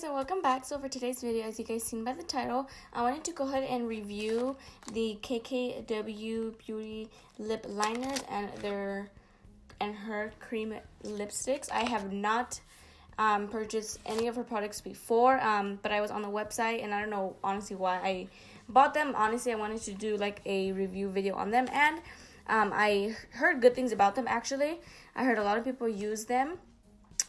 guys, and welcome back. So for today's video, as you guys seen by the title, I wanted to go ahead and review the KKW Beauty lip liners and her cream lipsticks. I have not purchased any of her products before, but I was on the website and I don't know honestly why I bought them. Honestly, I wanted to do like a review video on them, and I heard good things about them. Actually, I heard a lot of people use them.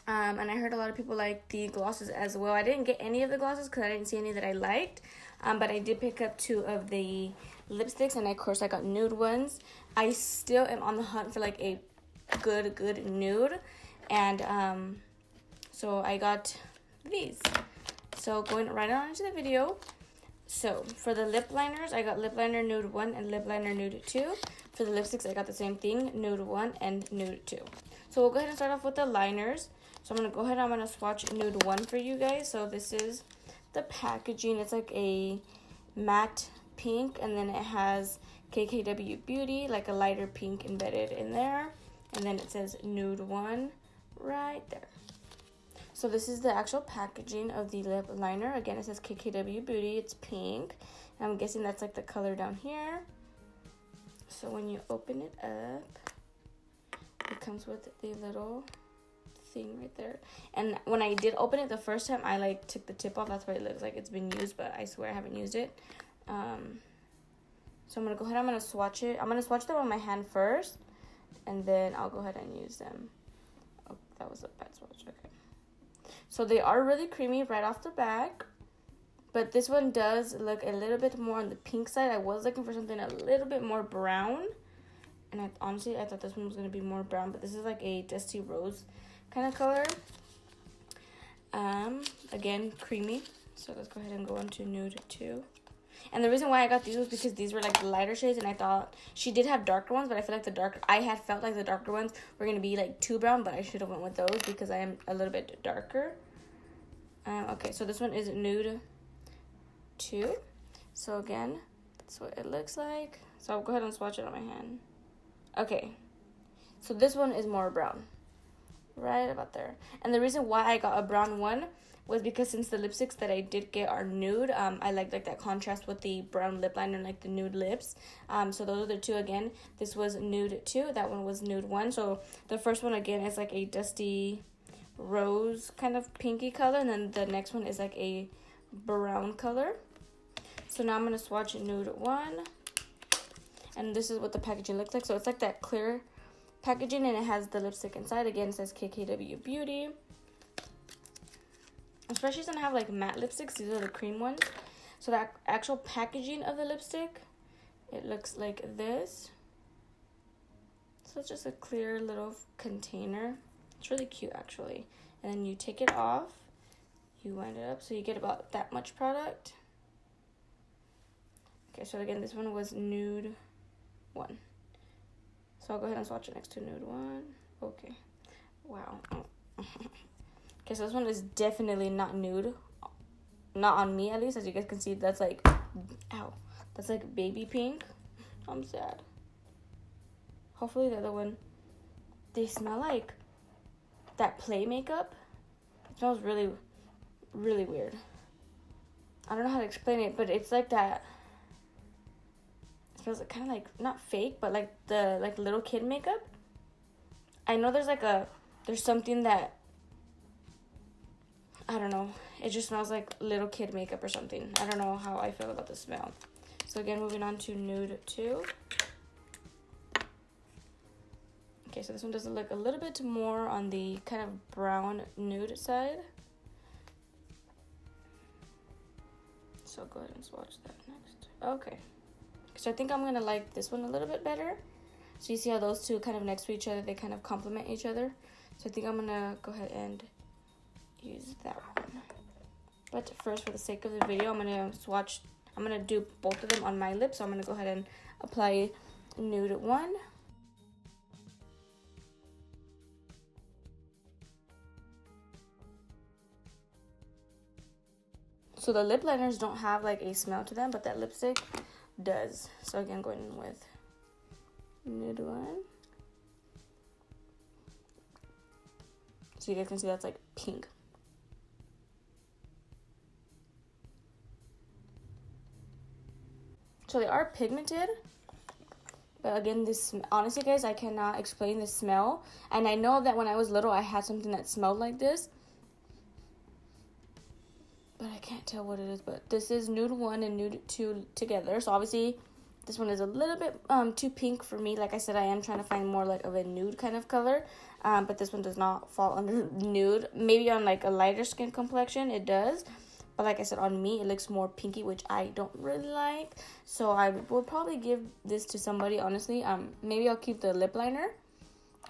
And I heard a lot of people like the glosses as well. I didn't get any of the glosses because I didn't see any that I liked. But I did pick up 2 of the lipsticks, and of course I got nude ones. I still am on the hunt for like a good nude, and so I got these. So going right on into the video. So for the lip liners, I got lip liner nude 1 and lip liner nude 2. For the lipsticks, I got the same thing, nude 1 and nude 2. So we'll go ahead and start off with the liners. So I'm going to go ahead and I'm going to swatch nude 1 for you guys. So this is the packaging. It's like a matte pink, and then it has KKW Beauty, like a lighter pink embedded in there. And then it says nude 1 right there. So this is the actual packaging of the lip liner. Again, it says KKW Beauty. It's pink. And I'm guessing that's like the color down here. So when you open it up, it comes with the little thing right there. And when I did open it the first time, I like took the tip off. That's why it looks like it's been used, but I swear I haven't used it. So I'm gonna go ahead, I'm gonna swatch it. I'm gonna swatch them on my hand first, and then I'll go ahead and use them. Oh, that was a bad swatch. Okay. So they are really creamy right off the back, but this one does look a little bit more on the pink side. I was looking for something a little bit more brown, and honestly I thought this one was going to be more brown, but this is like a dusty rose kind of color. Again, creamy. So let's go ahead and go into nude 2. And the reason why I got these was because these were like the lighter shades, and I thought she did have darker ones, but I feel like I had felt like the darker ones were going to be like too brown, but I should have went with those because I am a little bit darker. Okay, so this one is nude 2. So again, that's what it looks like. So I'll go ahead and swatch it on my hand. Okay, so this one is more brown, right about there. And the reason why I got a brown one was because since the lipsticks that I did get are nude, I like that contrast with the brown lip liner and like the nude lips. So those are the 2 again. This was nude 2, that one was nude 1. So the first one again is like a dusty rose kind of pinky color, and then the next one is like a brown color. So now I'm going to swatch nude 1, and this is what the packaging looks like. So it's like that clear packaging, and it has the lipstick inside. Again, it says KKW Beauty. Especially doesn't have like matte lipsticks. These are the cream ones. So that actual packaging of the lipstick, it looks like this. So it's just a clear little container. It's really cute actually. And then you take it off, you wind it up, so you get about that much product. Okay, so again, this one was nude 1. So I'll go ahead and swatch it next to nude 1. Okay. Wow. Okay, so this one is definitely not nude. Not on me, at least. As you guys can see, that's like, ow. That's like baby pink. I'm sad. Hopefully the other one, they smell like that play makeup. It smells really, really weird. I don't know how to explain it, but it's like that. It feels like kind of like, not fake, but like the little kid makeup. I know there's something that, I don't know, it just smells like little kid makeup or something. I don't know how I feel about the smell. So again, moving on to nude 2. Okay, so this one does look a little bit more on the kind of brown nude side. So go ahead and swatch that next. Okay. So I think I'm going to like this one a little bit better. So you see how those 2 kind of next to each other, they kind of complement each other. So I think I'm going to go ahead and use that one. But first, for the sake of the video, I'm going to do both of them on my lips. So I'm going to go ahead and apply nude 1. So the lip liners don't have like a smell to them, but that lipstick does. So again, going in with nude 1. So you guys can see that's like pink. So they are pigmented. But again, this, honestly guys, I cannot explain the smell. And I know that when I was little, I had something that smelled like this. But I can't tell what it is. But this is nude 1 and nude 2 together. So obviously, this one is a little bit too pink for me. Like I said, I am trying to find more like of a nude kind of color. But this one does not fall under nude. Maybe on like a lighter skin complexion, it does. But like I said, on me, it looks more pinky, which I don't really like. So I would probably give this to somebody, honestly. Maybe I'll keep the lip liner.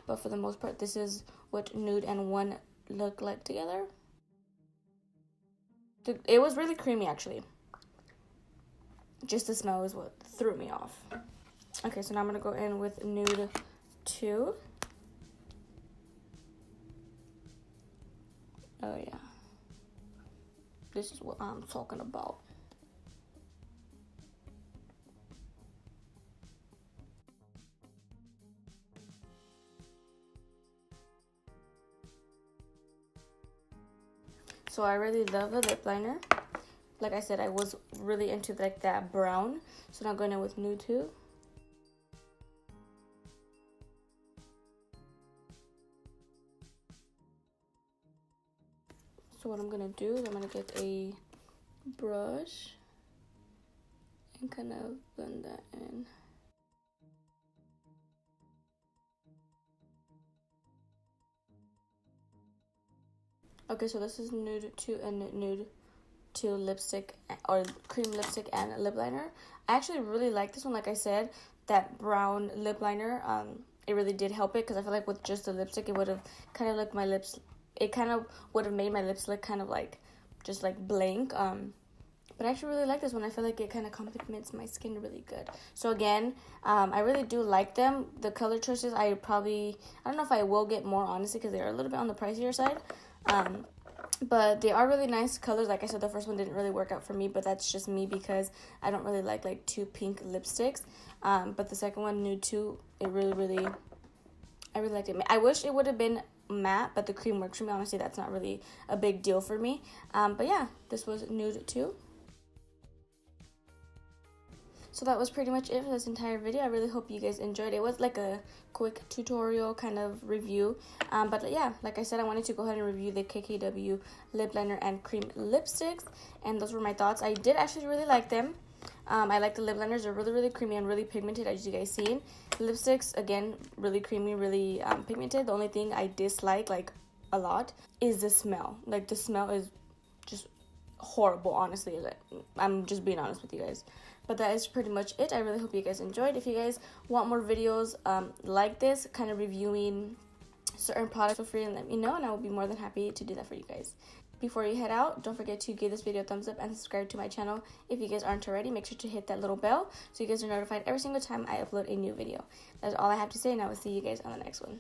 But for the most part, this is what nude and 1 look like together. It was really creamy, actually. Just the smell is what threw me off. Okay, so now I'm going to go in with nude 2. Oh, yeah. This is what I'm talking about. So I really love the lip liner. Like I said, I was really into like that brown. So now I'm going in with nude 2. So what I'm going to do is I'm going to get a brush and kind of blend that in. Okay, so this is nude 2 and nude 2 lipstick, or cream lipstick and lip liner. I actually really like this one. Like I said, that brown lip liner, it really did help it, because I feel like with just the lipstick, it would have kind of looked my lips, it kind of would have made my lips look kind of like, just like blank. But I actually really like this one. I feel like it kind of complements my skin really good. So again, I really do like them. The color choices, I don't know if I will get more, honestly, because they're a little bit on the pricier side. But they are really nice colors. Like I said, the first one didn't really work out for me, but that's just me because I don't really like too pink lipsticks. But the second one, nude 2, I really liked it. I wish it would have been matte, but the cream works for me. Honestly, that's not really a big deal for me. But yeah, this was nude 2. So that was pretty much it for this entire video. I really hope you guys enjoyed. It was like a quick tutorial kind of review. But yeah, like I said, I wanted to go ahead and review the KKW lip liner and cream lipsticks. And those were my thoughts. I did actually really like them. I like the lip liners. They're really creamy and really pigmented, as you guys seen. The lipsticks, again, really creamy, really pigmented. The only thing I dislike, like, a lot is the smell. Like, the smell is just horrible, honestly. Like, I'm just being honest with you guys. But that is pretty much it. I really hope you guys enjoyed. If you guys want more videos like this, kind of reviewing certain products, feel free and let me know, and I will be more than happy to do that for you guys. Before you head out, don't forget to give this video a thumbs up and subscribe to my channel. If you guys aren't already, make sure to hit that little bell so you guys are notified every single time I upload a new video. That's all I have to say, and I will see you guys on the next one.